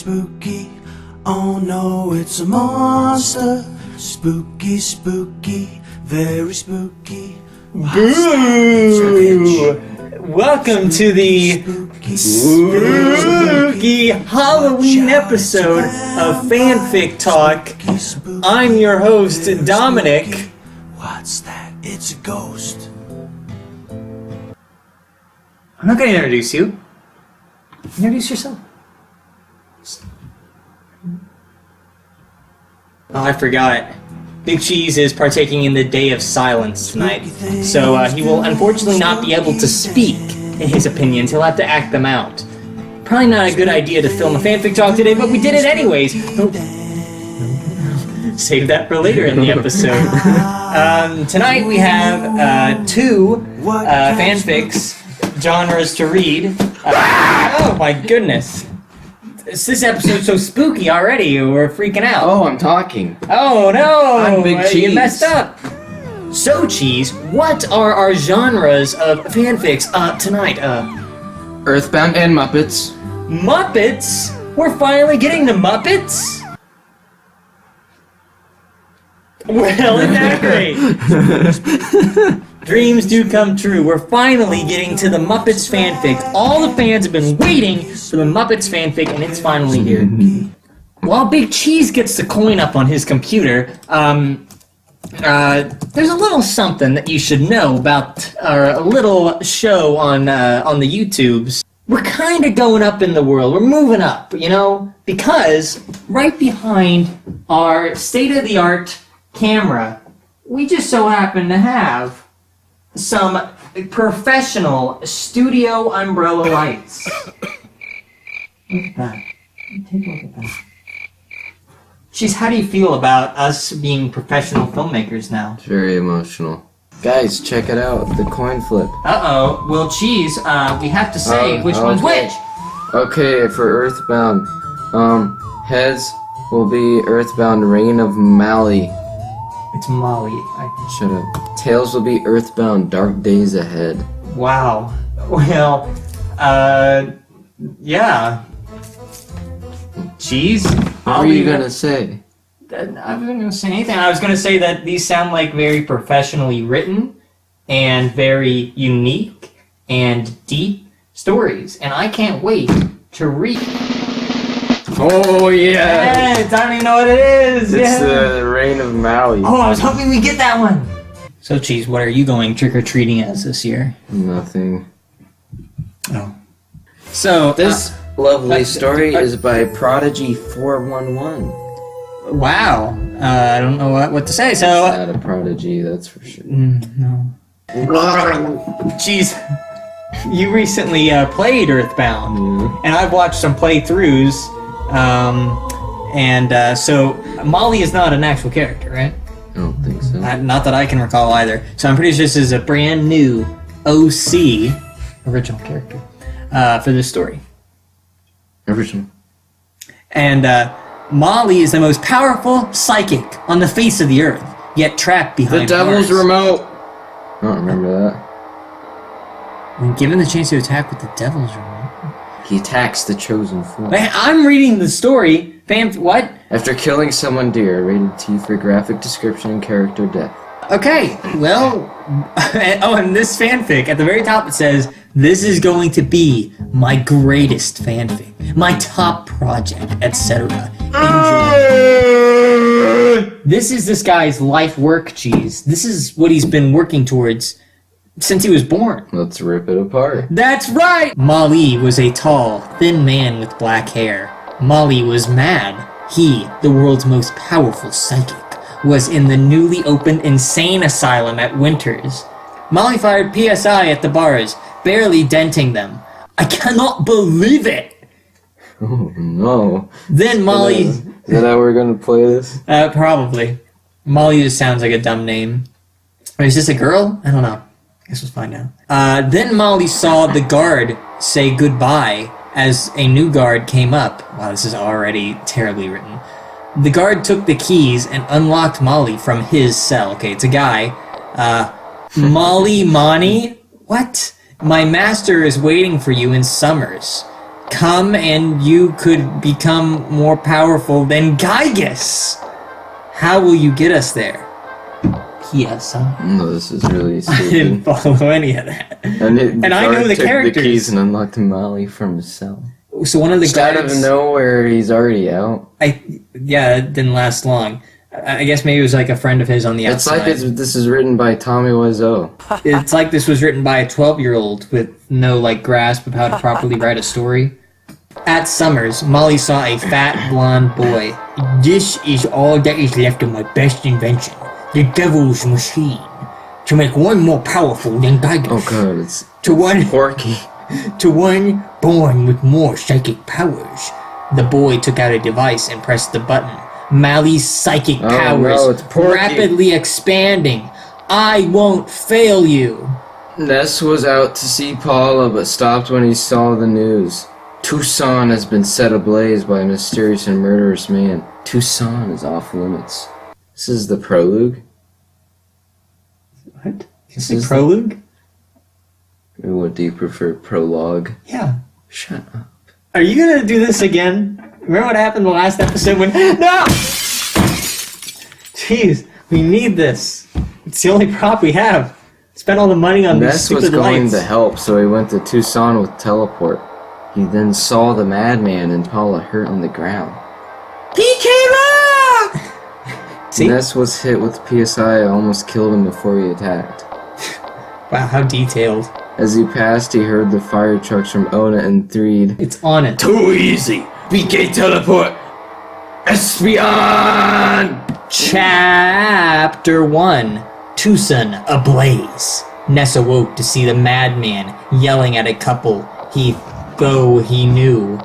spooky. Oh no, it's a monster. Spooky, spooky, very spooky. Boo! Welcome to the spooky Halloween episode of Fanfic Talk. I'm your host, Dominic. What's that? It's a ghost. I'm not going to introduce you. Introduce yourself. Oh, I forgot. Big Cheese is partaking in the Day of Silence tonight, so he will unfortunately not be able to speak in his opinions. He'll have to act them out. Probably not a good idea to film a fanfic talk today, but we did it anyways. Save that for later in the episode. Tonight we have two fanfics genres to read. Oh my goodness. This episode's so spooky already, we're freaking out. Oh, I'm talking. Oh no! I'm Big Cheese. You messed up. So, Cheese, what are our genres of fanfics tonight? EarthBound and Muppets. Muppets? We're finally getting the Muppets? Well, isn't that great? Dreams do come true. We're finally getting to the Muppets fanfic. All the fans have been waiting for the Muppets fanfic, and it's finally here. While Big Cheese gets the coin up on his computer, there's a little something that you should know about our little show on the YouTubes. We're kind of going up in the world. We're moving up, you know? Because right behind our state-of-the-art camera, we just so happen to have some professional studio umbrella lights. Look at that. Take a look at that. Jeez, how do you feel about us being professional filmmakers now? It's very emotional. Guys, check it out. The coin flip. Uh-oh. Well, Cheese, we have to say which one's which. Okay, for EarthBound, heads will be EarthBound Reign of Mali. It's Molly. Shut up. Tails will be EarthBound Dark Days Ahead. Wow. Well, yeah. Cheese? What were you gonna say? I wasn't gonna say anything. I was gonna say that these sound like very professionally written and very unique and deep stories, and I can't wait to read. Oh yeah! Yes, I don't even know what it is. It's the Reign of Mali. Oh, I was hoping we'd get that one. So, Cheese, what are you going trick-or-treating as this year? Nothing. Oh. So, this lovely story is by Prodigy411. Wow. I don't know what to say, so... It's not a prodigy, that's for sure. No. Cheese, you recently played EarthBound, and I've watched some playthroughs, so Molly is not an actual character, right? I don't think so. Not that I can recall either. So I'm pretty sure this is a brand new OC, original character, for this story. Original. And Molly is the most powerful psychic on the face of the earth, yet trapped behind the devil's bars. remote. I don't remember that. When given the chance to attack with the devil's remote, he attacks the chosen four. man, I'm reading the story. What? After killing someone dear, rated T for graphic description and character death. Okay, well, and this fanfic, at the very top it says, this is going to be my greatest fanfic, my top project, etc. Enjoy. This is this guy's life work, Cheese. This is what he's been working towards since he was born. Let's rip it apart. That's right! Mali was a tall, thin man with black hair. Mali was mad. He, the world's most powerful psychic, was in the newly opened insane asylum at Winters. Molly fired PSI at the bars, barely denting them. I cannot believe it! Oh no. Then Molly... Is that how we're gonna play this? Probably. Molly just sounds like a dumb name. Or is this a girl? I don't know. I guess we'll find out. Then Molly saw the guard say goodbye as a new guard came up. Wow, this is already terribly written. The guard took the keys and unlocked Molly from his cell. Okay, it's a guy. Molly Mani? What? My master is waiting for you in Summers. come and you could become more powerful than Gygus. How will you get us there? Yes, No, this is really I stupid. didn't follow any of that. And I know the took characters. the keys and unlocked Molly from his cell. So one of the Just out of guards, nowhere, he's already out. yeah, it didn't last long. I guess maybe it was like a friend of his on the It's outside. like this is written by Tommy Wiseau. It's like this was written by a 12-year-old with no like grasp of how to properly write a story. At Summers, Molly saw a fat blonde boy. This is all that is left of my best invention, the Devil's Machine, to make one more powerful than Gygus. Oh god, it's To one Porky. to one born with more psychic powers. The boy took out a device and pressed the button. Molly's psychic Oh, powers no, it's Porky. rapidly expanding. I won't fail you. Ness was out to see Paula, but stopped when he saw the news. Tucson has been set ablaze by a mysterious and murderous man. Tucson is off limits. This is the prologue? What? This The is prologue? Or what do you prefer, prologue? Yeah. Shut up. Are you gonna do this again? Remember what happened the last episode when no? Jeez, we need this. It's the only prop we have. Spent all the money on these Ness was stupid going lights. to help, so he went to Tucson with teleport. He then saw the madman and Paula hurt on the ground. See? Ness was hit with PSI and almost killed him before he attacked. Wow, how detailed. As he passed, he heard the fire trucks from Ona and Threed. It's on it. Too easy! BK teleport! Espion! Chapter 1. Tucson ablaze. Ness awoke to see the madman yelling at a couple he knew.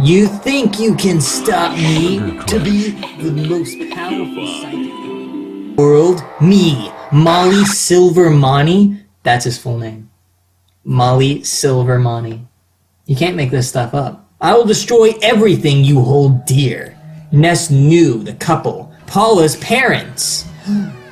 You think you can stop me to be the most powerful psychic in the world? Me, Molly Silvermani? That's his full name. Molly Silvermani. You can't make this stuff up. I will destroy everything you hold dear. Ness knew the couple, Paula's parents.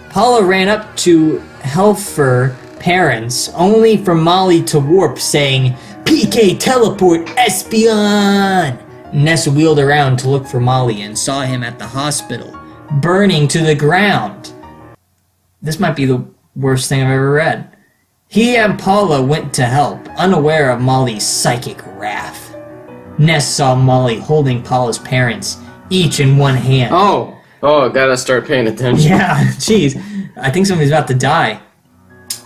Paula ran up to Helfer parents, only for Molly to warp, saying, PK teleport Espion! Ness wheeled around to look for Molly and saw him at the hospital, burning to the ground. This might be the worst thing I've ever read. He and Paula went to help, unaware of Molly's psychic wrath. Ness saw Molly holding Paula's parents, each in one hand. Oh, I gotta start paying attention. Yeah, jeez. I think somebody's about to die.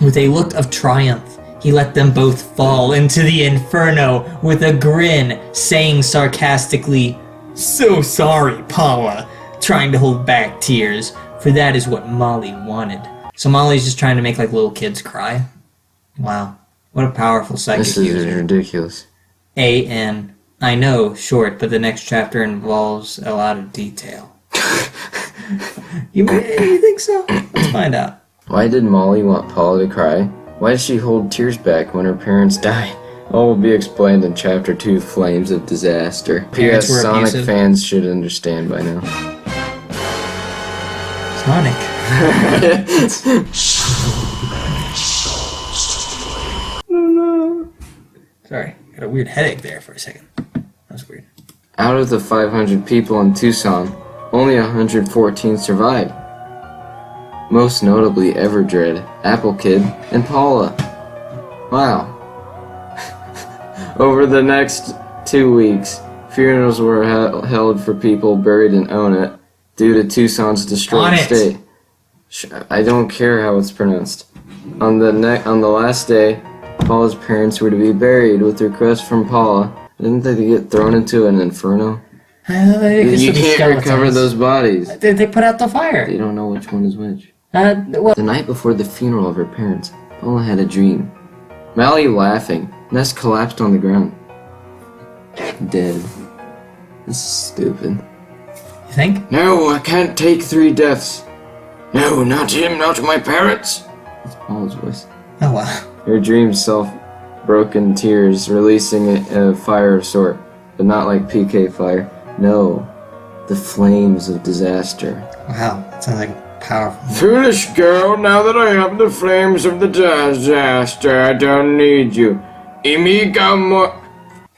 With a look of triumph, he let them both fall into the inferno with a grin, saying sarcastically, So sorry, Paula, trying to hold back tears, for that is what Molly wanted. So Molly's just trying to make like little kids cry. Wow, what a powerful psychic This is user. ridiculous. A.N. I know, short, but the next chapter involves a lot of detail. You think so? Let's find out. Why did Molly want Paula to cry? Why did she hold tears back when her parents died? All will be explained in Chapter 2, Flames of Disaster. Parents P.S. were Sonic abusive. fans should understand by now. Sonic. Sorry, got a weird headache there for a second. That was weird. Out of the 500 people in Tucson, only 114 survived. Most notably Everdred, Apple Kid, and Paula. Wow. Over the next 2 weeks, funerals were held for people buried in Ona due to Tucson's destroyed Onit. state. I don't care how it's pronounced. On the last day, Paula's parents were to be buried with requests from Paula. Didn't they get thrown into an inferno? You can't recover those bodies. They put out the fire. They don't know which one is which. Well, The night before the funeral of her parents, Paula had a dream. Molly laughing. Ness collapsed on the ground. Dead. This is stupid. you think? No, I can't take 3 deaths. No, not him, not my parents. That's Paula's voice. Oh wow. Her dream self broke in tears, releasing a fire of sort, but not like PK fire. No, the flames of disaster. Wow, that sounds like powerful. Foolish girl, now that I have the flames of the disaster, I don't need you. Imigamo.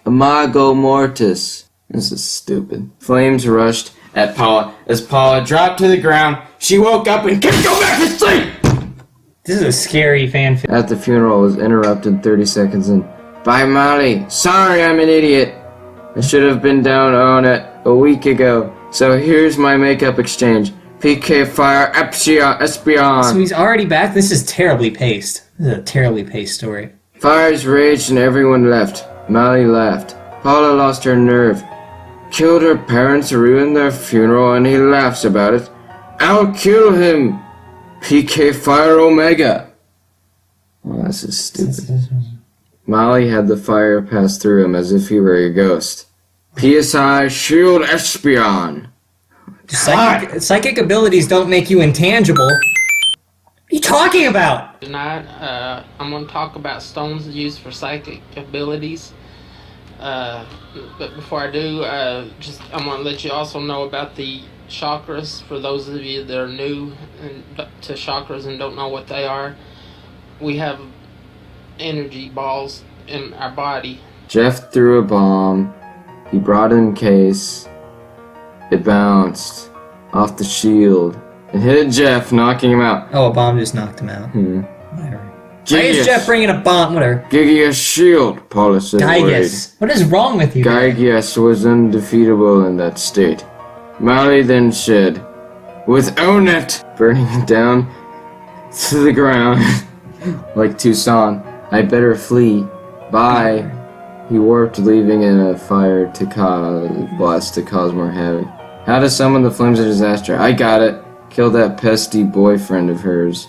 Imago Mortis. This is stupid. Flames rushed at Paula. As Paula dropped to the ground, she woke up and couldn't go back to sleep! This is a scary fanfic. At the funeral was interrupted 30 seconds in. By Molly. Sorry, I'm an idiot. I should have been down on it a week ago. So here's my makeup exchange. PK Fire Espion. So he's already back? This is terribly paced. This is a terribly paced story. Fires raged and everyone left. Molly laughed. Paula lost her nerve. Killed her parents, ruined their funeral, and he laughs about it. I'll kill him! PK Fire Omega! Well, this is stupid. Molly had the fire pass through him as if he were a ghost. PSI Shield Espion! Psychic abilities don't make you intangible. What are you talking about? Tonight, I'm going to talk about stones used for psychic abilities. But before I do, I want to let you also know about the chakras. For those of you that are new to chakras and don't know what they are, we have energy balls in our body. Jeff threw a bomb. He brought in case. It bounced off the shield and hit Jeff, knocking him out. Oh, a bomb just knocked him out. Whatever. Why is Gigas. Jeff bringing a bomb? Whatever. Gigas shield, Paula said. Gigas. What is wrong with you? Gigas was undefeatable in that state. Molly then said, with Own It, burning it down to the ground like Tucson. I better flee. Bye. He warped, leaving in a fire to blast to cause more havoc. How to summon the flames of disaster? I got it. Kill that pesky boyfriend of hers.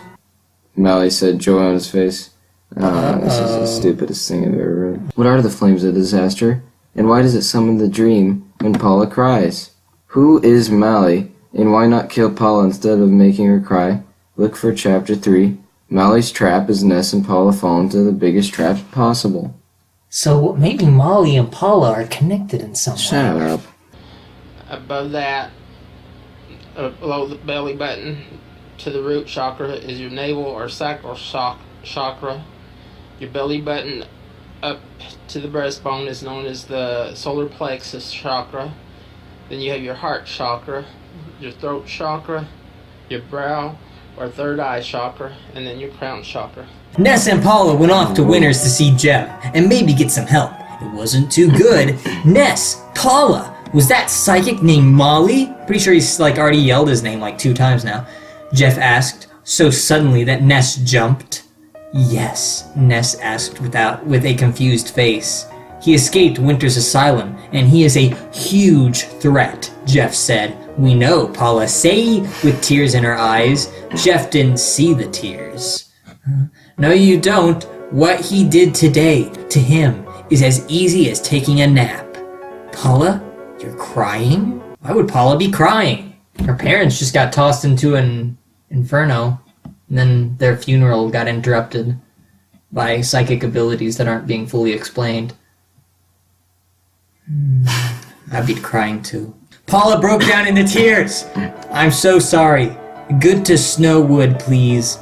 Molly said, joy on his face. This is the stupidest thing I've ever read. What are the flames of disaster? And why does it summon the dream when Paula cries? Who is Molly? And why not kill Paula instead of making her cry? Look for chapter 3. Molly's trap as Ness and Paula fall into the biggest trap possible. So maybe Molly and Paula are connected in some way. Shut up. Above that, below the belly button to the root chakra is your navel or sacral chakra. Your belly button up to the breastbone is known as the solar plexus chakra. Then you have your heart chakra, your throat chakra, your brow or third eye chakra, and then your crown chakra. Ness and Paula went off to Winners to see Jeff and maybe get some help. It wasn't too good. Ness, Paula, was that psychic named Molly? Pretty sure he's already yelled his name 2 times now. Jeff asked, so suddenly that Ness jumped. Yes, Ness asked with a confused face. He escaped Winter's asylum, and he is a huge threat, Jeff said. We know, Paula say, with tears in her eyes. Jeff didn't see the tears. No, you don't. What he did today to him is as easy as taking a nap. Paula, you're crying? Why would Paula be crying? Her parents just got tossed into an inferno, and then their funeral got interrupted by psychic abilities that aren't being fully explained. I'd be crying too. Paula broke down into tears. I'm so sorry. Good to Snowwood, please.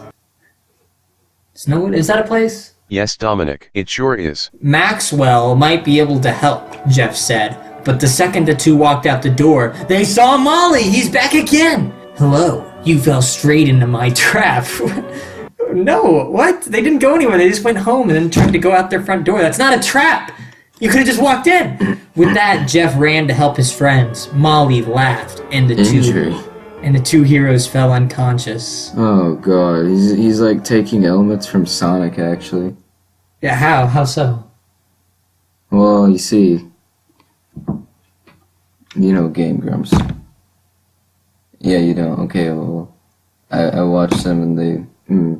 Snowwood? Is that a place? Yes, Dominic, it sure is. Maxwell might be able to help, Jeff said. But the second the two walked out the door, they saw Molly! He's back again! Hello, you fell straight into my trap. No, what? They didn't go anywhere. They just went home and then tried to go out their front door. That's not a trap! You could have just walked in! With that, Jeff ran to help his friends. Molly laughed, and the two heroes fell unconscious. Oh god, he's taking elements from Sonic, actually. Yeah, how? How so? Well, you see, you know Game Grumps. Yeah, you don't. Okay, well, I watch them and they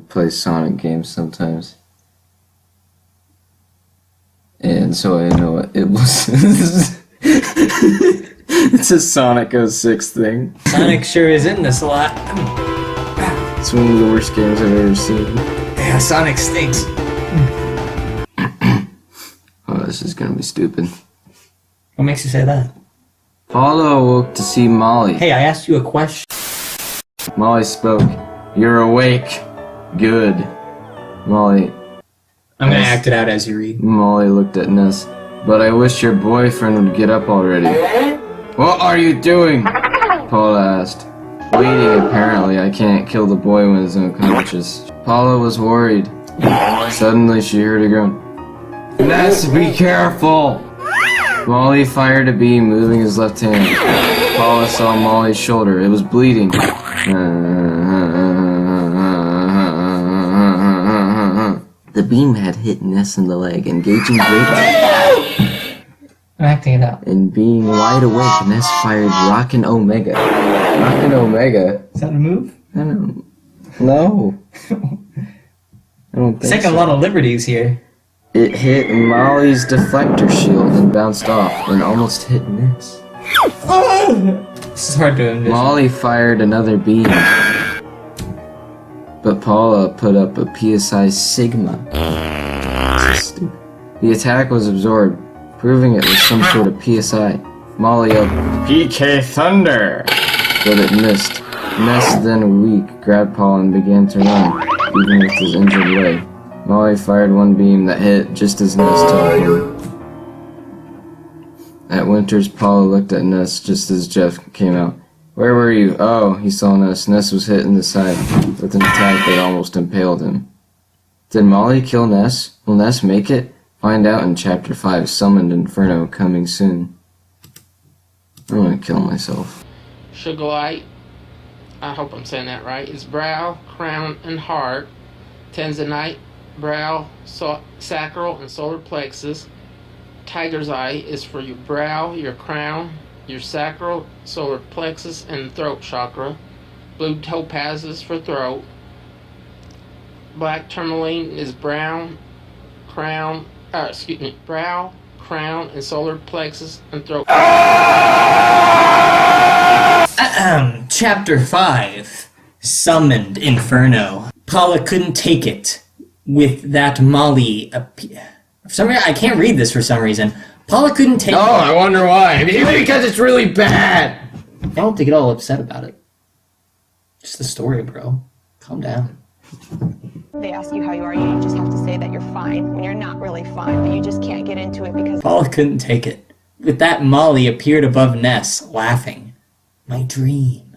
play Sonic games sometimes. And so I know it was... It's a Sonic 06 thing. Sonic sure is in this a lot. It's one of the worst games I've ever seen. Yeah, Sonic stinks. Oh, this is gonna be stupid. What makes you say that? Paula awoke to see Molly. Hey, I asked you a question. Molly spoke. You're awake. Good. Molly. I'm gonna act it out as you read. Molly looked at Ness. but I wish your boyfriend would get up already. What are you doing? Paula asked. Waiting, apparently. I can't kill the boy when he's unconscious. Paula was worried. Suddenly, she heard a groan. Ness, be careful! Molly fired a beam, moving his left hand. Paula saw Molly's shoulder. It was bleeding. The beam had hit Ness in the leg, engaging great I'm acting it out. and being wide awake, Ness fired Rockin' Omega. Rockin' Omega? Is that a move? I don't know. I don't think Taking a lot of liberties here. It hit Molly's deflector shield and bounced off, and almost hit Ness. This is hard to envision. Molly fired another beam, but Paula put up a PSI Sigma. This is stupid. The attack was absorbed, proving it was some sort of PSI. Molly yelled, PK Thunder! But it missed. Ness, then weak, grabbed Paula and began to run, even with his injured leg. Molly fired one beam that hit just as Ness told him. At Winters, Paula looked at Ness just as Jeff came out. Where were you? Oh, he saw Ness. Ness was hit in the side with an attack that almost impaled him. Did Molly kill Ness? Will Ness make it? Find out in Chapter 5, Summoned Inferno, coming soon. I'm gonna kill myself. Sugarlight, I hope I'm saying that right, is brow, crown, and heart. Tanzanite, brow, sacral, and solar plexus. Tiger's eye is for your brow, your crown, your sacral, solar plexus, and throat chakra. Blue topaz is for throat. Black tourmaline is brow, crown, and solar plexus and throat. Chapter 5. Summoned Inferno. Paula couldn't take it with that Molly. For some reason, I can't read this for some reason. Paula couldn't take it. I wonder why. Maybe because it's really bad. I don't have to get all upset about it. Just the story, bro. Calm down. They ask you how you are, you just have to say that you're fine when you're not really fine, but you just can't get into it because Paula couldn't take it. With that, Molly appeared above Ness, laughing. My dream.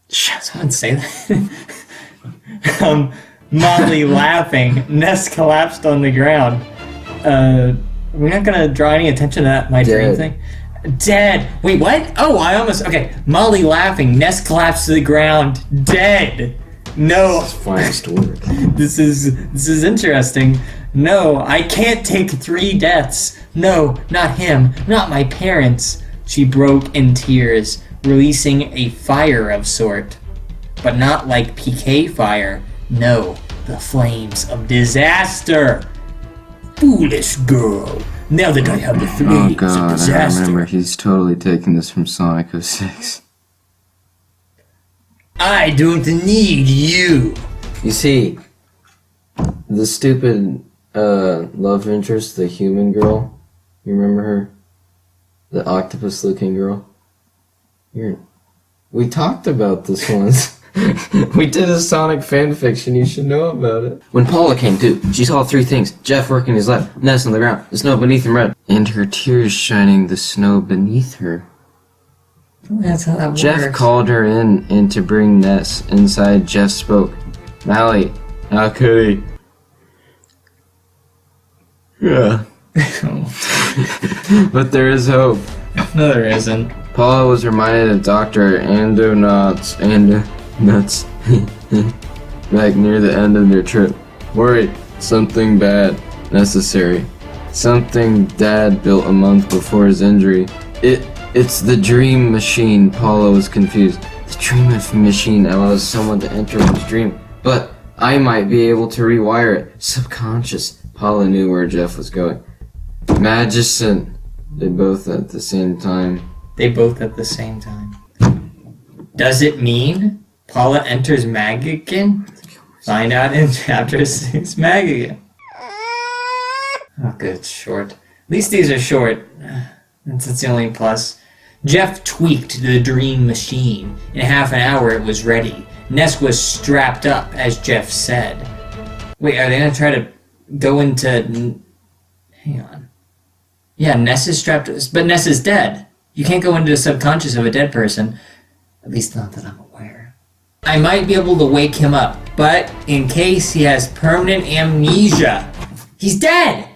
Someone say that? Molly laughing. Ness collapsed on the ground. We're not gonna draw any attention to that dream thing. Dead. Wait, what? Oh, okay. Molly laughing. Ness collapsed to the ground. Dead. No. This is finest work. This is interesting. No, I can't take 3 deaths. No, not him. Not my parents. She broke in tears, releasing a fire of sort. But not like PK fire. No, the flames of disaster. Foolish girl. Now that I have the flames of disaster. I remember. He's totally taking this from Sonic.exe. I don't need you. You see, the stupid love interest, the human girl, you remember her? The octopus-looking girl? We talked about this once. We did a Sonic fanfiction, you should know about it. When Paula came to, she saw 3 things. Jeff working his left, Ness on the ground, the snow beneath him red, and her tears shining the snow beneath her. That's how that works. Jeff called her in and to bring Ness. Inside, Jeff spoke. Mally, how could he? Yeah. But there is hope. No, there isn't. Paula was reminded of Dr. Nuts back near the end of their trip. Worried, something bad, necessary. Something Dad built a month before his injury. It's the dream machine. Paula was confused. The dream machine allows someone to enter his dream, but I might be able to rewire it. Subconscious. Paula knew where Jeff was going. Magician. They both at the same time. Does it mean Paula enters Mag again? Find out in Chapter 6 Mag again. Oh, good, it's short. At least these are short. That's the only plus. Jeff tweaked the dream machine. In half an hour it was ready. Ness was strapped up, as Jeff said. Wait, are they gonna try to go into... Hang on. Yeah, Ness is strapped, but Ness is dead. You can't go into the subconscious of a dead person. At least not that I'm aware. I might be able to wake him up, but in case he has permanent amnesia, he's dead!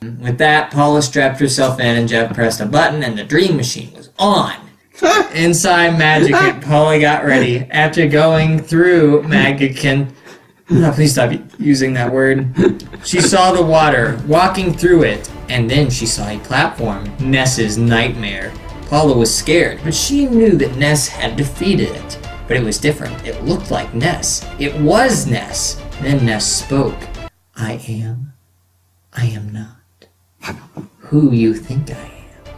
With that, Paula strapped herself in and Jeff pressed a button and the dream machine was on. Inside Magicant, Paula got ready. After going through Magicant, no, please stop using that word. She saw the water, walking through it, and then she saw a platform, Ness's nightmare. Paula was scared, but she knew that Ness had defeated it. But it was different. It looked like Ness. It was Ness. Then Ness spoke. I am not. Who you think I am?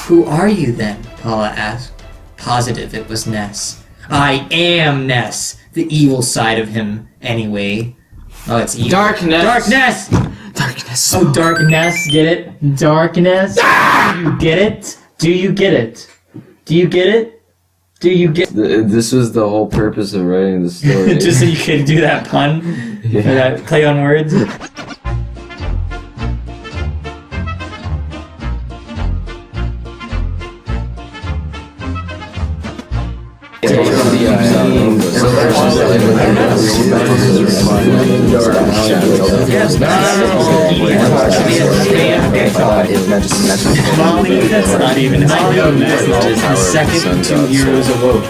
Who are you then? Paula asked. Positive it was Ness. I am Ness. The evil side of him, anyway. Oh, it's evil. Darkness! Darkness! Darkness. Oh, darkness, get it? Darkness? Do you get it? Do you get it? Do you get it? Do you get This was the whole purpose of writing the story. just so you could do that pun? Yeah. Or that play on words? Molly, that's not even the second 2 heroes awoke.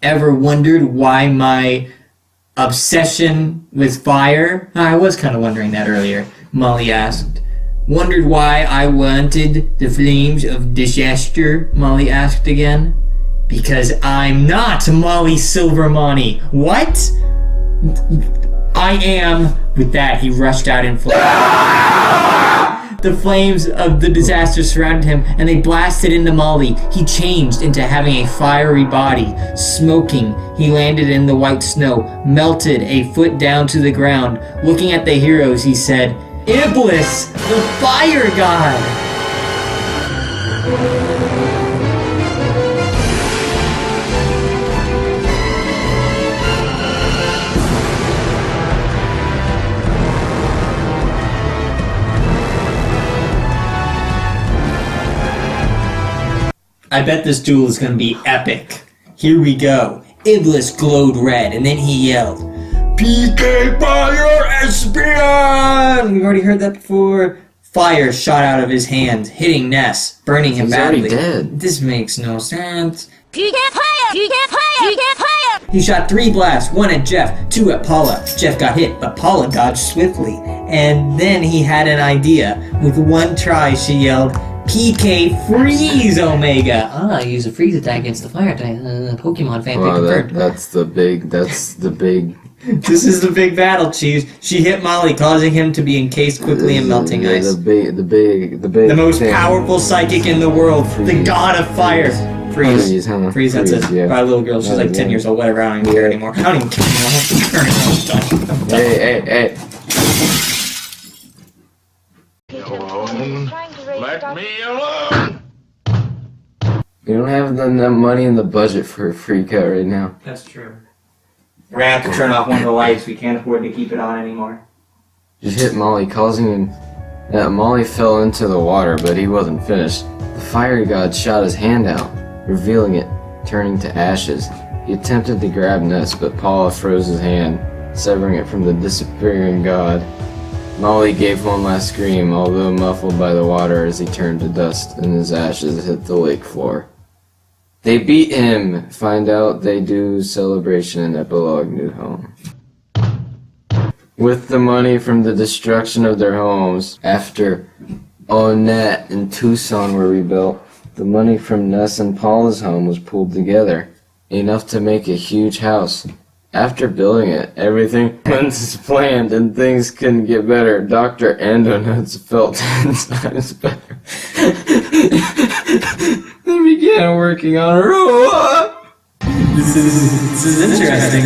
Ever wondered why my obsession with fire? I was kind of wondering that earlier, Molly asked. Wondered why I wanted the flames of disaster? Molly asked again. Because I'm not Molly Silvermoney. What? I am. With that, he rushed out in flames. The flames of the disaster surrounded him, and they blasted into Molly. He changed into having a fiery body. Smoking, he landed in the white snow, melted a foot down to the ground. Looking at the heroes, he said, Iblis, the fire god! I bet this duel is gonna be epic. Here we go. Iblis glowed red, and then he yelled, PK Fire Espion! We've already heard that before. Fire shot out of his hand, hitting Ness, burning him He's badly. already dead. This makes no sense. PK Fire! PK Fire! PK Fire! He shot 3 blasts, 1 at Jeff, 2 at Paula. Jeff got hit, but Paula dodged swiftly. And then he had an idea. With one try, she yelled, PK Freeze Omega! Use a freeze attack against the fire type. Pokemon fanfic Wow, confirmed. that's the big. This is the big battle, Cheese. She hit Molly, causing him to be encased quickly in melting ice. The big. The most thing. powerful psychic in the world, the god of fire. Freeze. Freeze, huh? Freeze, that's it. Yeah. By a little girl, she's like 10 years old, whatever, I don't even care anymore. I don't even care anymore. I'm done. Hey. Let me alone! You don't have enough money in the budget for a freak out right now. That's true. We're gonna have to turn off one of the lights. We can't afford to keep it on anymore. Just hit Molly, causing him. Molly fell into the water, but he wasn't finished. The fire god shot his hand out, revealing it, turning to ashes. He attempted to grab Ness, but Paula froze his hand, severing it from the disappearing god. Molly gave one last scream, although muffled by the water as he turned to dust and his ashes hit the lake floor. They beat him! Find out they do celebration in Epilogue New Home. With the money from the destruction of their homes, after Onette and Tucson were rebuilt, the money from Ness and Paula's home was pulled together, enough to make a huge house. After building it, everything went as planned and things couldn't get better. Dr. Andonuts felt 10 times better. They began working on her. This is interesting.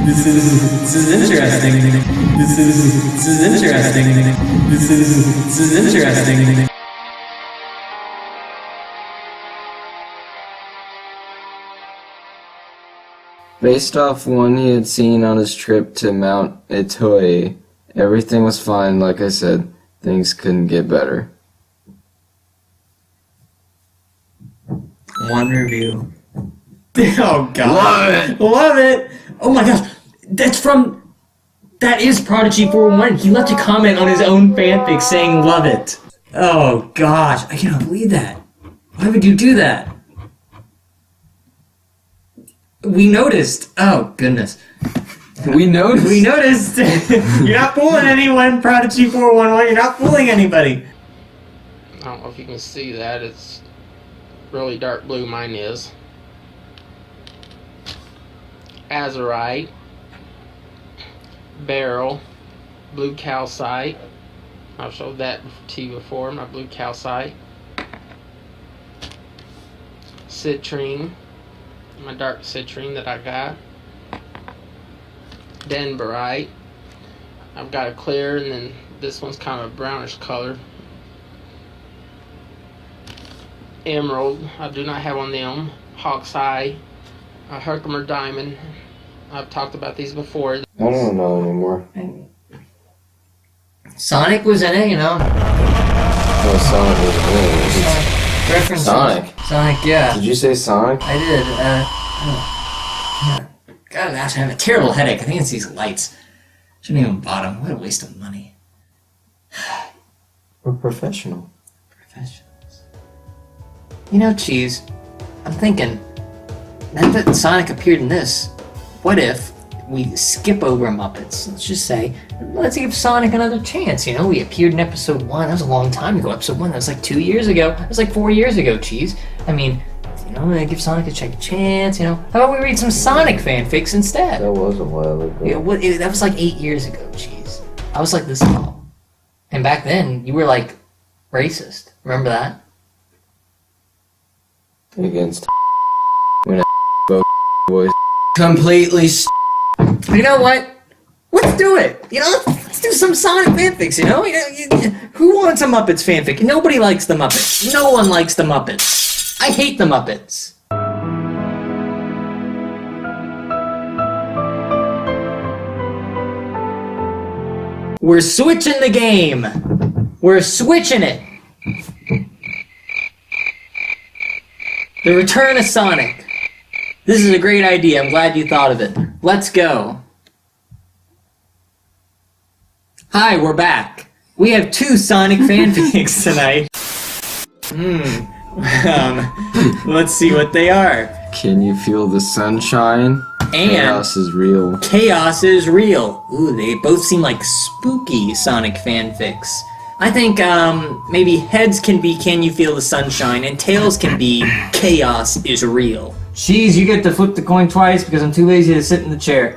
This is interesting. This is interesting. This is interesting. Based off one he had seen on his trip to Mount Etoy, everything was fine, like I said. Things couldn't get better. One review. Oh god. Love it! Love it! Oh my gosh. That is Prodigy 411. He left a comment on his own fanfic saying love it. Oh gosh. I cannot believe that. Why would you do that? We noticed. Oh goodness. We noticed. We noticed. You're not fooling anyone, Prodigy 411. You're not fooling anybody. I don't know if you can see that. It's really dark blue. Mine is. Azurite. Beryl. Blue calcite. I've showed that to you before, my blue calcite. Citrine. My dark citrine that I got. Denverite. I've got a clear, and then this one's kind of a brownish color. Emerald. I do not have on them. Hawk's Eye. Herkimer Diamond. I've talked about these before. I don't know anymore. Sonic was in it, you know. No, Sonic was really. Reference Sonic. Sonic, yeah. Did you say Sonic? I did. God, gosh, I have a terrible headache. I think it's these lights. Shouldn't even bought them. What a waste of money. We're professional. Professionals. You know, Cheese, I'm thinking, now that Sonic appeared in this, what if we skip over Muppets? Let's just say, let's give Sonic another chance, you know? We appeared in episode 1. That was a long time ago. Episode 1, that was like 2 years ago. That was like 4 years ago, Cheese. I mean, you know, give Sonic a chance, you know? How about we read some Sonic fanfics instead? That was a while ago. Yeah, that was like 8 years ago, Cheese. I was like this tall. And back then, you were like racist. Remember that? Against when I boys. Completely You know what? Let's do it! You know, let's do some Sonic fanfics, you know? Who wants a Muppets fanfic? Nobody likes the Muppets. No one likes the Muppets. I hate the Muppets. We're switching the game. We're switching it. The return of Sonic. This is a great idea. I'm glad you thought of it. Let's go. Hi, we're back. We have 2 Sonic fanfics tonight. Let's see what they are. Can you feel the sunshine? And Chaos is real. Chaos is real. Ooh, they both seem like spooky Sonic fanfics. I think maybe heads can be Can You Feel the Sunshine, and tails can be Chaos is Real. Cheese, you get to flip the coin twice because I'm too lazy to sit in the chair.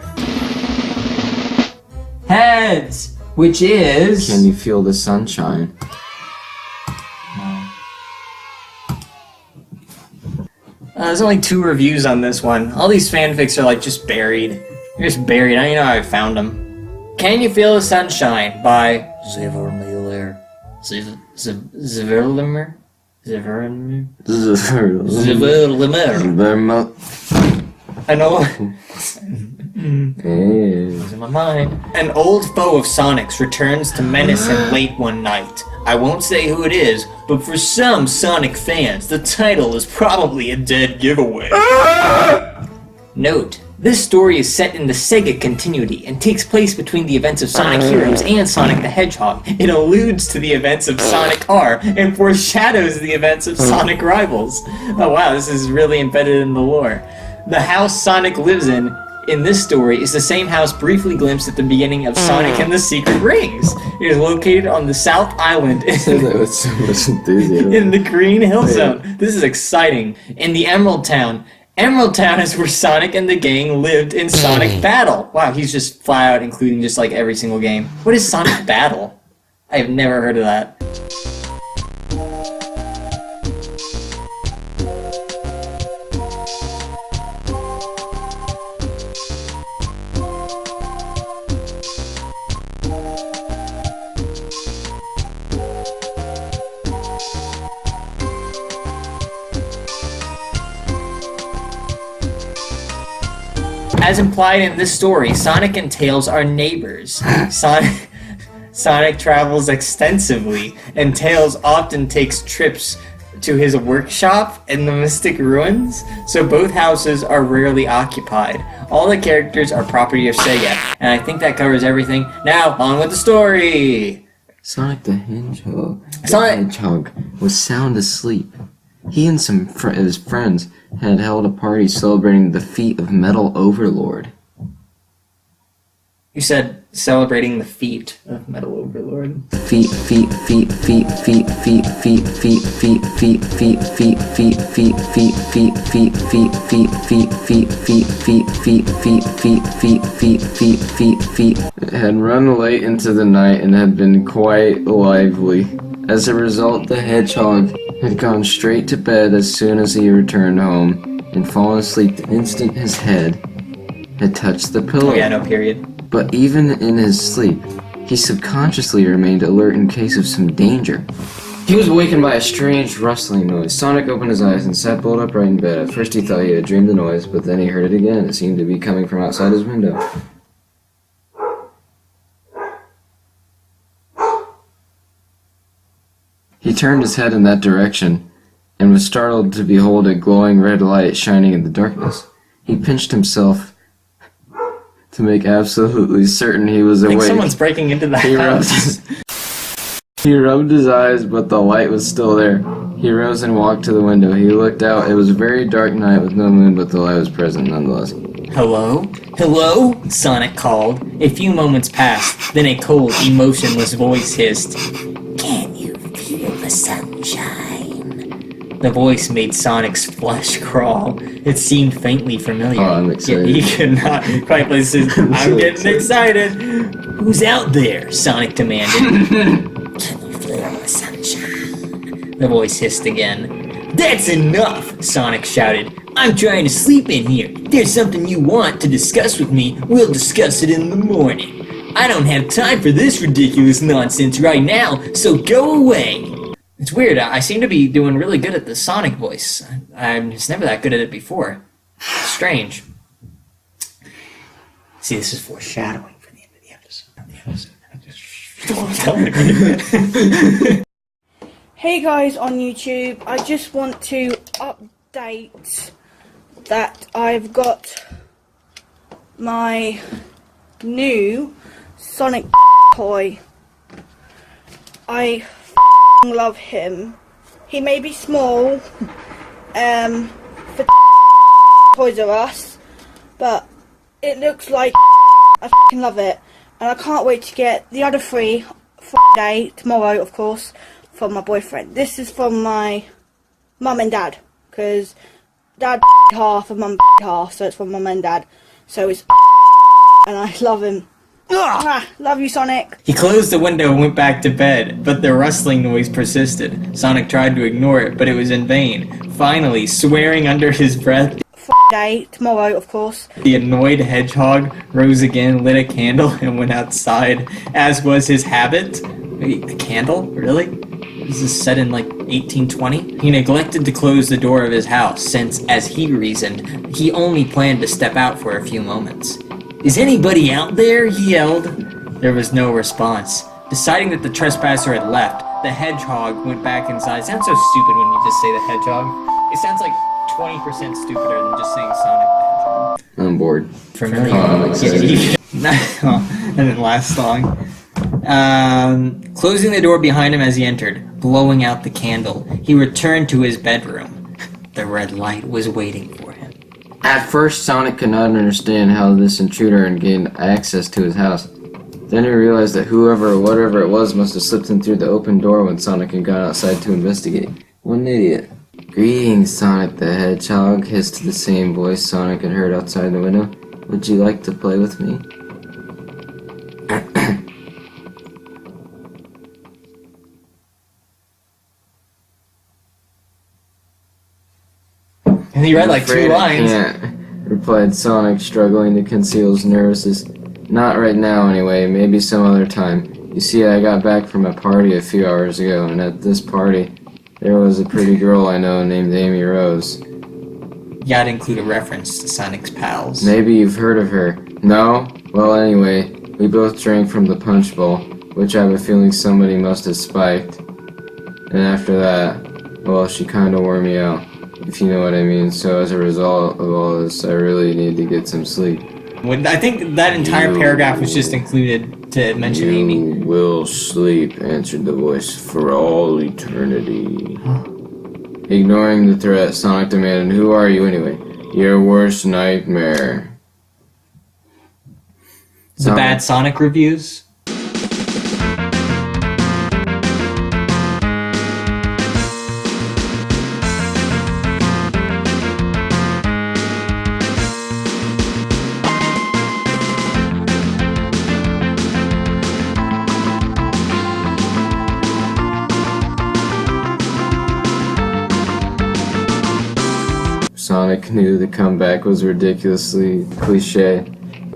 Heads, which is... Can you feel the sunshine? There's only 2 reviews on this one. All these fanfics are like just buried. They're just buried. I don't even know how I found them. Can You Feel the Sunshine by Zvermiller. Zverlimer? Zverlimer? Zverlimer. I know. It's in my mind. An old foe of Sonic's returns to menace him late one night. I won't say who it is, but for some Sonic fans, the title is probably a dead giveaway. Note, this story is set in the Sega continuity and takes place between the events of Sonic Heroes and Sonic the Hedgehog. It alludes to the events of Sonic R and foreshadows the events of Sonic Rivals. Oh wow, this is really embedded in the lore. The house Sonic lives in this story is the same house briefly glimpsed at the beginning of Sonic and the Secret Rings. It is located on the South Island in the Green Hill Zone. This is exciting. In the Emerald Town. Emerald Town is where Sonic and the gang lived in Sonic Battle. Wow, he's just flat out including just like every single game. What is Sonic Battle? I have never heard of that. As implied in this story, Sonic and Tails are neighbors. Sonic travels extensively, and Tails often takes trips to his workshop in the Mystic Ruins, so both houses are rarely occupied. All the characters are property of Sega, and I think that covers everything. Now, on with the story! Sonic the Hedgehog was sound asleep. He and some of his friends had held a party celebrating the feat of Metal Overlord. You said celebrating the feat of Metal Overlord. Feet. It had run late into the night and had been quite lively. As a result, the hedgehog had gone straight to bed as soon as he returned home and fallen asleep the instant his head had touched the pillow. Oh yeah, no period. But even in his sleep, he subconsciously remained alert in case of some danger. He was awakened by a strange rustling noise. Sonic opened his eyes and sat bolt upright in bed. At first he thought he had dreamed the noise, but then he heard it again. It seemed to be coming from outside his window. He turned his head in that direction, and was startled to behold a glowing red light shining in the darkness. He pinched himself to make absolutely certain he was I think awake. someone's breaking into the house. He rubbed his eyes, but the light was still there. He rose and walked to the window. He looked out. It was a very dark night with no moon, but the light was present nonetheless. Hello? Hello? Sonic called. A few moments passed, then a cold, emotionless voice hissed. Can you feel the sunshine? The voice made Sonic's flesh crawl. It seemed faintly familiar. Oh, I'm excited. Yet he could not quite place his... I'm getting excited. Who's out there? Sonic demanded. Can you feel the sunshine? The voice hissed again. That's enough! Sonic shouted. I'm trying to sleep in here. If there's something you want to discuss with me, we'll discuss it in the morning. I don't have time for this ridiculous nonsense right now, so go away. It's weird, I seem to be doing really good at the Sonic voice. I was never that good at it before. Strange. See, this is foreshadowing for the end of the episode. Hey guys on YouTube, I just want to update that I've got my new Sonic toy. I love him. He may be small for Toys R Us, but it looks like I love it, and I can't wait to get the other three Friday, tomorrow of course, from my boyfriend. This is from my mum and dad, because dad half and mum half, so it's from mum and dad. So it's and I love him. Love you, Sonic. He closed the window and went back to bed, but the rustling noise persisted. Sonic tried to ignore it, but it was in vain. Finally, swearing under his breath, Day, tomorrow of course. The annoyed hedgehog rose again, lit a candle, and went outside, as was his habit. Wait, a candle? Really? This is set in like 1820? He neglected to close the door of his house, since, as he reasoned, he only planned to step out for a few moments. Is anybody out there? He yelled. There was no response. Deciding that the trespasser had left, the hedgehog went back inside. It sounds so stupid when you just say the hedgehog. It sounds like 20% stupider than just saying Sonic the Hedgehog. I'm bored. Familiar. I'm excited. That didn't last long. Closing the door behind him as he entered, blowing out the candle, he returned to his bedroom. The red light was waiting for him. At first, Sonic could not understand how this intruder had gained access to his house. Then he realized that whoever or whatever it was must have slipped in through the open door when Sonic had gone outside to investigate. What an idiot. Greetings, Sonic the Hedgehog, hissed the same voice Sonic had heard outside the window. Would you like to play with me? And he read like 2 lines. I can't, replied Sonic, struggling to conceal his nervousness. Not right now, anyway. Maybe some other time. You see, I got back from a party a few hours ago, and at this party, there was a pretty girl I know named Amy Rose. You gotta include a reference to Sonic's pals. Maybe you've heard of her. No? Well, anyway, we both drank from the punch bowl. which I have a feeling somebody must have spiked. And after that, well, she kinda wore me out, if you know what I mean. So as a result of all this, I really need to get some sleep. I think that entire paragraph was just included to mention Amy. You will sleep, answered the voice, for all eternity. Ignoring the threat, Sonic demanded, who are you anyway? Your worst nightmare. The bad Sonic reviews. Sonic knew the comeback was ridiculously cliche.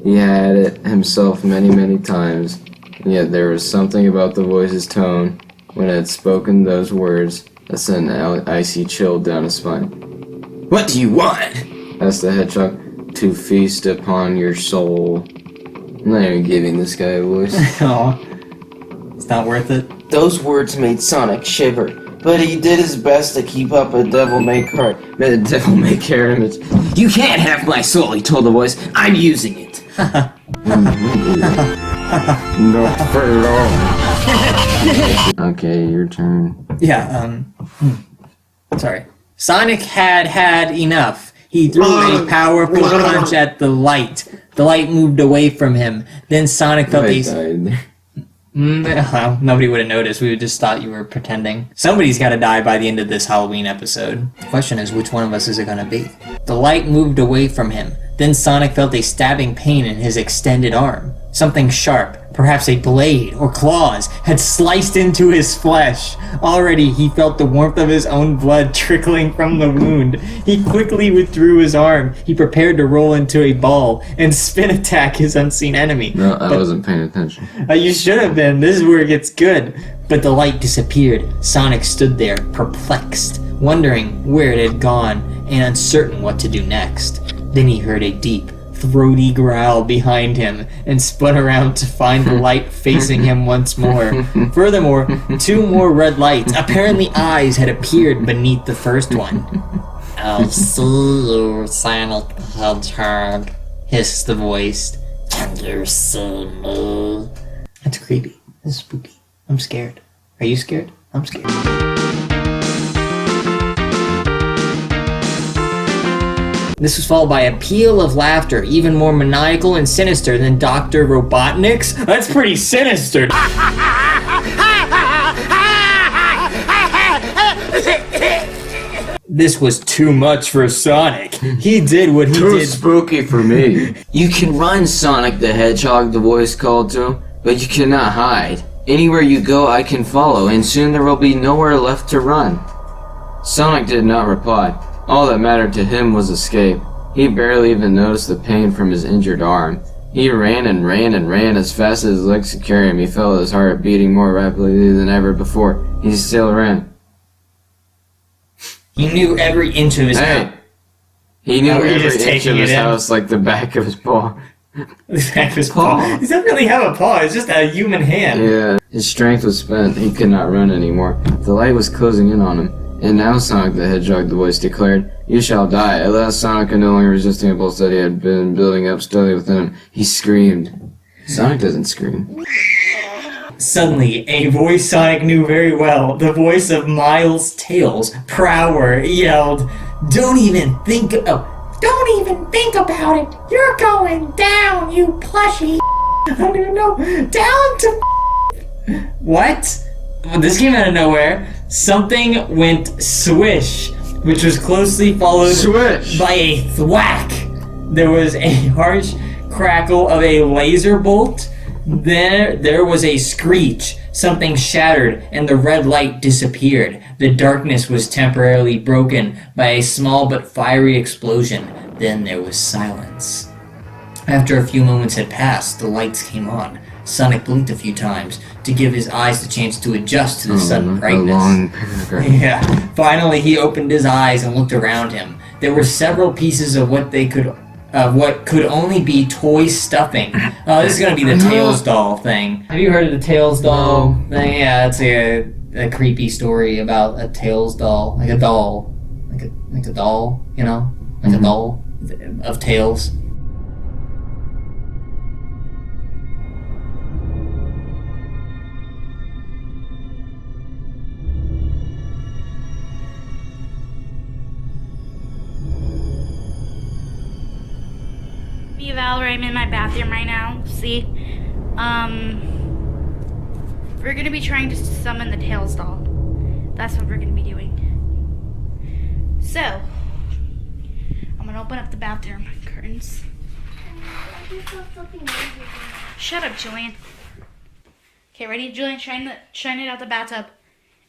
He had it himself many times, and yet there was something about the voice's tone when it had spoken those words that sent an icy chill down his spine. What do you want? Asked the hedgehog. To feast upon your soul. I'm not even giving this guy a voice. Oh, it's not worth it. Those words made Sonic shiver, but he did his best to keep up a devil-may-care image. You can't have my soul, he told the voice. I'm using it. Not for long. Okay, your turn. Yeah, sorry. Sonic had enough. He threw a powerful punch at the light. The light moved away from him. Then Sonic felt well, nobody would have noticed. We would just thought you were pretending. Somebody's got to die by the end of this Halloween episode. The question is, which one of us is it going to be? The light moved away from him. Then Sonic felt a stabbing pain in his extended arm. Something sharp, perhaps a blade or claws, had sliced into his flesh. Already he felt the warmth of his own blood trickling from the wound. He quickly withdrew his arm. He prepared to roll into a ball and spin attack his unseen enemy. No, I wasn't paying attention. You should have been. This is where it gets good. But the light disappeared. Sonic stood there, perplexed, wondering where it had gone and uncertain what to do next. Then he heard a deep, throaty growl behind him and spun around to find the light facing him once more. Furthermore, two more red lights, apparently eyes, had appeared beneath the first one. I'll see you, Sonic the Hedgehog, hissed the voice. Can you see me? That's creepy. That's spooky. I'm scared. Are you scared? I'm scared. This was followed by a peal of laughter, even more maniacal and sinister than Dr. Robotnik's. That's pretty sinister. This was too much for Sonic. He did what he did. Too spooky for me. You can run, Sonic the Hedgehog, the voice called to him, but you cannot hide. Anywhere you go, I can follow, and soon there will be nowhere left to run. Sonic did not reply. All that mattered to him was escape. He barely even noticed the pain from his injured arm. He ran and ran and ran as fast as his legs could carry him. He felt his heart beating more rapidly than ever before. He still ran. He knew every inch of his house. He knew every inch of his house like the back of his paw. The back of his paw? He doesn't really have a paw. It's just a human hand. Yeah. His strength was spent. He could not run anymore. The light was closing in on him. And now Sonic the Hedgehog, the voice declared, you shall die. At last Sonic could no longer resist the impulse that he had been building up steadily within him. He screamed. Sonic doesn't scream. Suddenly, a voice Sonic knew very well, the voice of Miles Tails, Prower, yelled, Don't even think about it! You're going down, you plushy I don't even know. Down to What? Well, this came out of nowhere. Something went swish, which was closely followed by a thwack. There was a harsh crackle of a laser bolt. Then there was a screech. Something shattered, and the red light disappeared. The darkness was temporarily broken by a small but fiery explosion. Then there was silence. After a few moments had passed, the lights came on. Sonic blinked a few times to give his eyes the chance to adjust to the sudden brightness. A long paragraph. Yeah. Finally, he opened his eyes and looked around him. There were several pieces of what they could of what could only be toy stuffing. Oh, this is gonna be the Tails doll thing. Have you heard of the Tails doll thing? Yeah, it's a creepy story about a Tails doll, like a doll, like a doll, you know, like a doll of tails. Me, Val, I'm in my bathroom right now. See, we're gonna be trying to summon the Tails doll. That's what we're gonna be doing. So, I'm gonna open up the bathroom curtains. Shut up, Julian. Okay, ready, Julian? Shine it out the bathtub,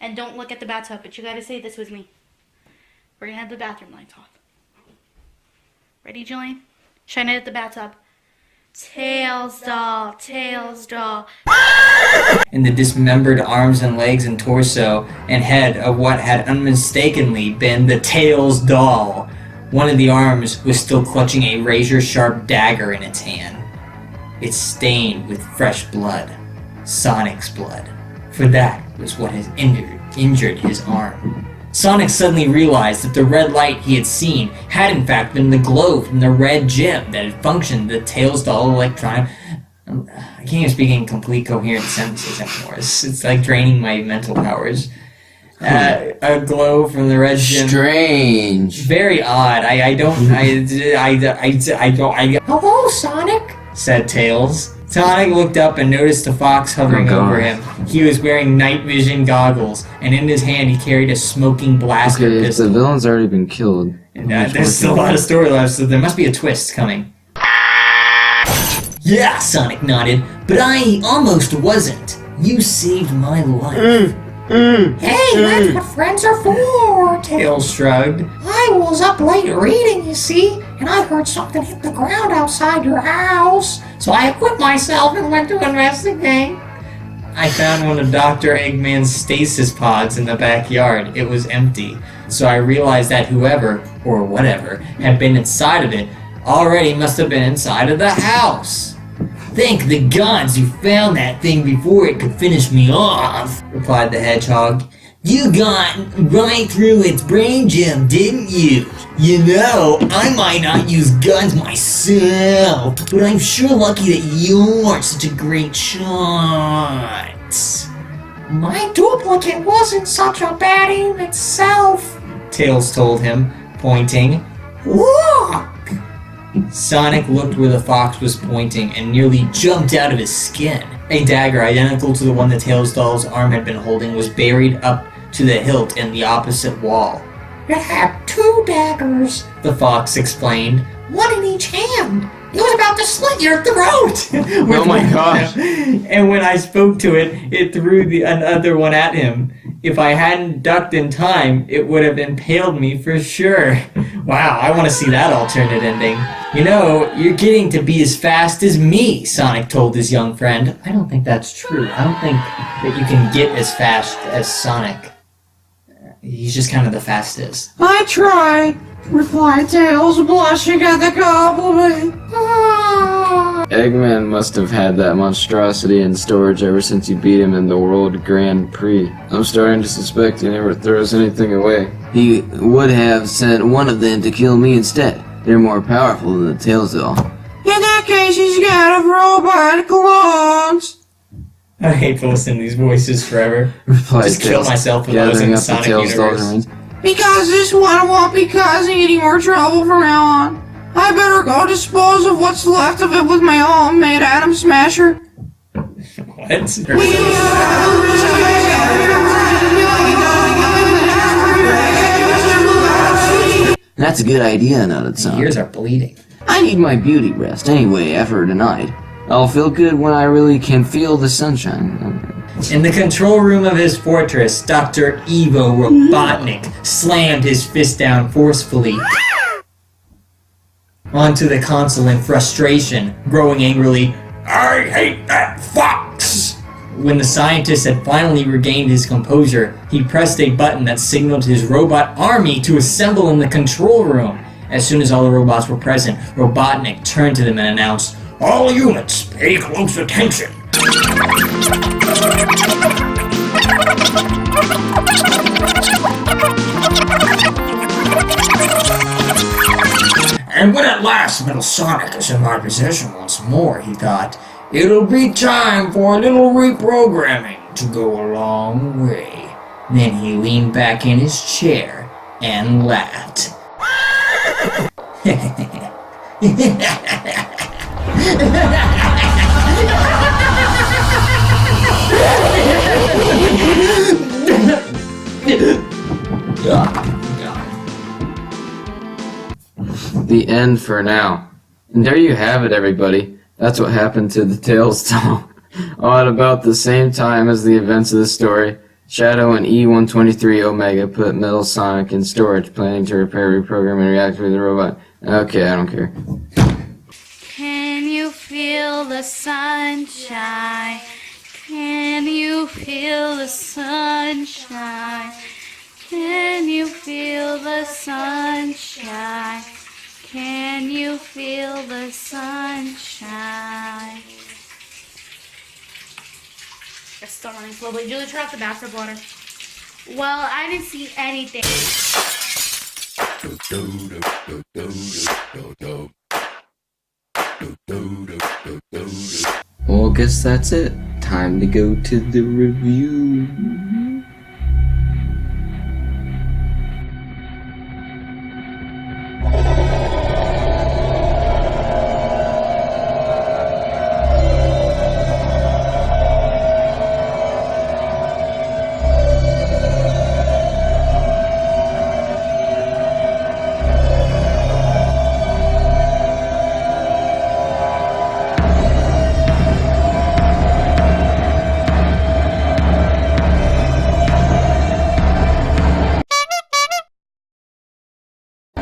and don't look at the bathtub. But you gotta say this with me. We're gonna have the bathroom lights off. Ready, Julian? Shine it at the bathtub. Tails doll, Tails doll. In the dismembered arms and legs and torso and head of what had unmistakably been the Tails doll. One of the arms was still clutching a razor-sharp dagger in its hand. It's stained with fresh blood. Sonic's blood. For that was what had injured his arm. Sonic suddenly realized that the red light he had seen had in fact been the glow from the red gem that had functioned the Tails doll electronic. I can't even speak in complete coherent sentences anymore. It's like draining my mental powers. A glow from the red gem. Strange. Very odd. Hello, Sonic, said Tails. Sonic looked up and noticed a fox hovering over him. He was wearing night vision goggles, and in his hand he carried a smoking blaster pistol. The villain's already been killed. And, there's still a lot of story left, so there must be a twist coming. Yeah, Sonic nodded, but I almost wasn't. You saved my life. Hey, that's what friends are for, Tails shrugged. I was up late reading, you see, and I heard something hit the ground outside your house. So I equipped myself and went to investigate. I found one of Dr. Eggman's stasis pods in the backyard. It was empty. So I realized that whoever, or whatever, had been inside of it already must have been inside of the house. Thank the gods you found that thing before it could finish me off, replied the hedgehog. You got right through its brain gem, didn't you? You know, I might not use guns myself, but I'm sure lucky that you're such a great shot. My duplicate wasn't such a bad aim itself, Tails told him, pointing. Look! Sonic looked where the fox was pointing and nearly jumped out of his skin. A dagger identical to the one the Tails doll's arm had been holding was buried up to the hilt in the opposite wall. It had 2 daggers, the fox explained, one in each hand. It was about to slit your throat! Oh my gosh. And when I spoke to it, it threw another one at him. If I hadn't ducked in time, it would have impaled me for sure. Wow, I want to see that alternate ending. You know, you're getting to be as fast as me, Sonic told his young friend. I don't think that's true. I don't think that you can get as fast as Sonic. He's just kind of the fastest. I try, replied Tails, blushing at the compliment. Eggman must have had that monstrosity in storage ever since you beat him in the World Grand Prix. I'm starting to suspect he never throws anything away. He would have sent one of them to kill me instead. They're more powerful than the Tails doll. In that case, he's got a robotic lungs. I hate to listen to these voices forever. Replied Just kill Tails, myself if I was in the Sonic universe. Because this one won't be causing any more trouble from now on. I better go dispose of what's left of it with my homemade atom smasher. What? That's a good idea, nodded My Sonic. ears are bleeding. I need my beauty rest anyway after tonight. I'll feel good when I really can feel the sunshine. In the control room of his fortress, Dr. Evo Robotnik slammed his fist down forcefully onto the console in frustration, growling angrily, I hate that fox! When the scientist had finally regained his composure, he pressed a button that signaled his robot army to assemble in the control room. As soon as all the robots were present, Robotnik turned to them and announced, "All units, pay close attention. And when at last Metal Sonic is in my possession once more," he thought, "it'll be time for a little reprogramming to go a long way." Then he leaned back in his chair and laughed. The end for now. And there you have it, everybody. That's what happened to the Tails doll. All at about the same time as the events of the story, Shadow and E123 Omega put Metal Sonic in storage, planning to repair, reprogram, and reactivate the robot. Okay, I don't care. Can you feel the sunshine? Can you feel the sunshine? Can you feel the sunshine? Can you feel the sunshine? It's still running slowly. Julie, turn off the bathtub water. Well, I didn't see anything. Well, I guess that's it. Time to go to the review.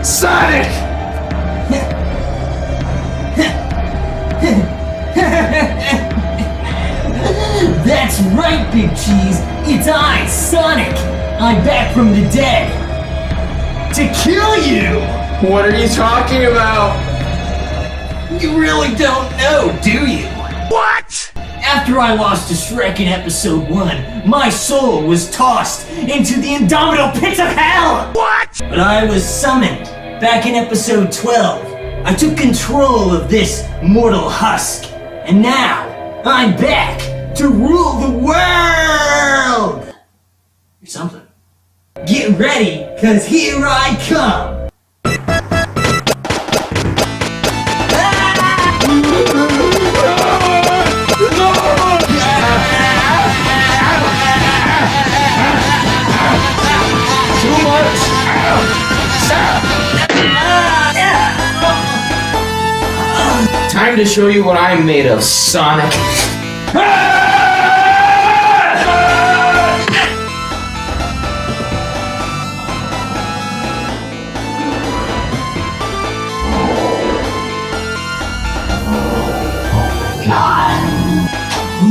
Sonic! That's right, Big Cheese. It's I, Sonic. I'm back from the dead. To kill you! What are you talking about? You really don't know, do you? What? After I lost to Shrek in episode 1, my soul was tossed into the indomitable pits of hell! What? But I was summoned back in episode 12. I took control of this mortal husk, and now I'm back to rule the world! Or something. Get ready, cause here I come! Time to show you what I'm made of, Sonic.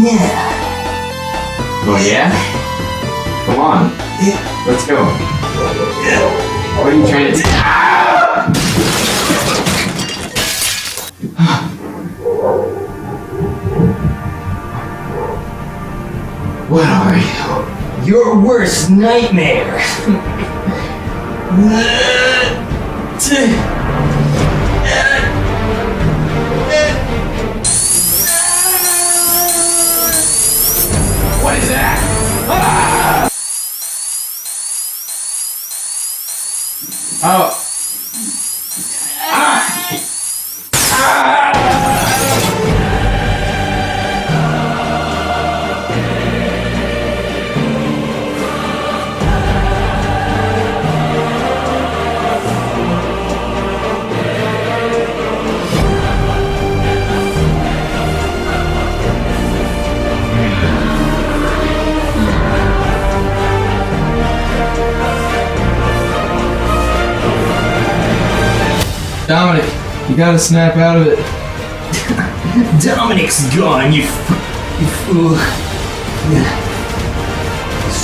Yeah. Oh yeah? Come on. Let's go. What are you trying to do? What are you? Your worst nightmare. What is that? Ah! Oh. Ah! Dominic, you gotta snap out of it. Dominic's gone, you fool.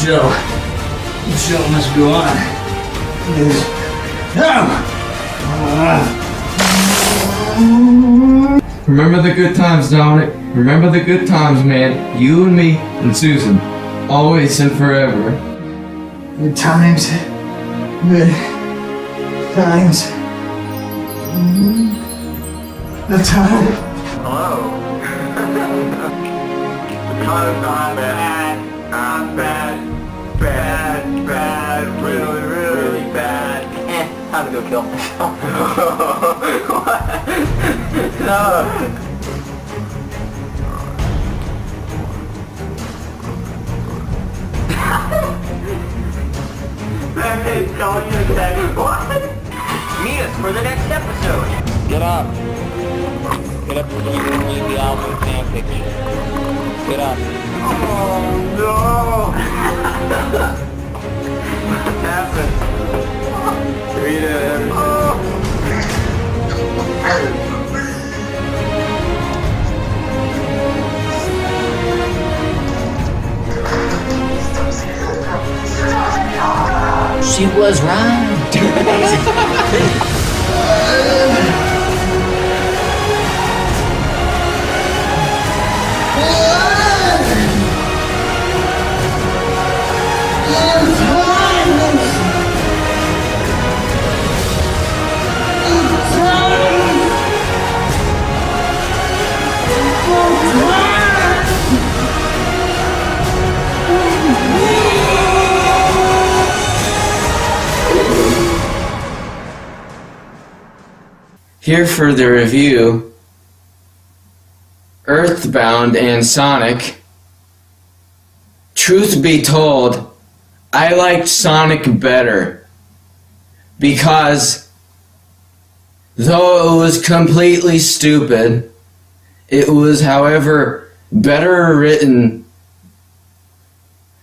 The show must go on. No! Remember the good times, Dominic. Remember the good times, man. You and me and Susan. Always and forever. Good times. Good times. The time. Hello. The time's not bad. Not bad. Bad. Bad. Really, really bad. Time to go kill myself. What? No. That is calling you a text. What? Meet us for the next episode. Get up. Get up and read the album FANFICS. Get up. Oh no. What happened? Read it, everything. She was right. Here for the review, EarthBound and Sonic. Truth be told, I liked Sonic better because though it was completely stupid, it was, however, better written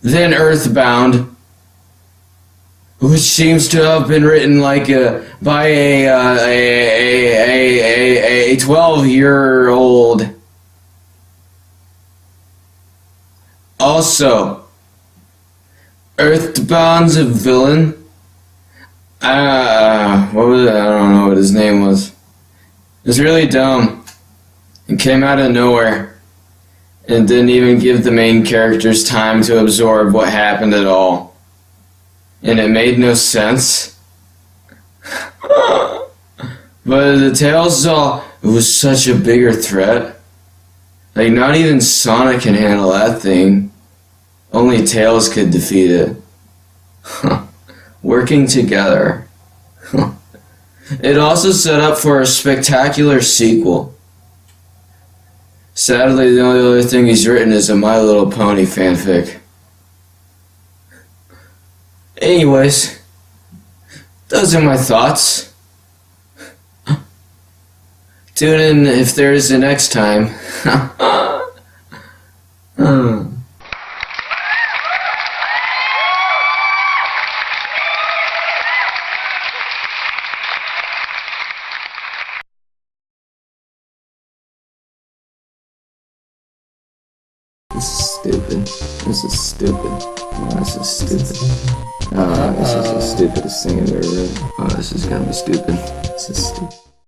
than EarthBound, which seems to have been written like by a 12-year-old. Also, EarthBound's a villain. What was it? I don't know what his name was. It was really dumb. It came out of nowhere and didn't even give the main characters time to absorb what happened at all. And it made no sense. But the Tails doll, it was such a bigger threat. Like, not even Sonic can handle that thing. Only Tails could defeat it. Working together. It also set up for a spectacular sequel. Sadly, the only other thing he's written is a My Little Pony fanfic. Anyways, those are my thoughts. Tune in if there is a next time. This is stupid. This is stupid. Oh, this is stupid. Oh, this is the stupidest thing I've ever read. Oh, this is gonna be stupid. This is stupid.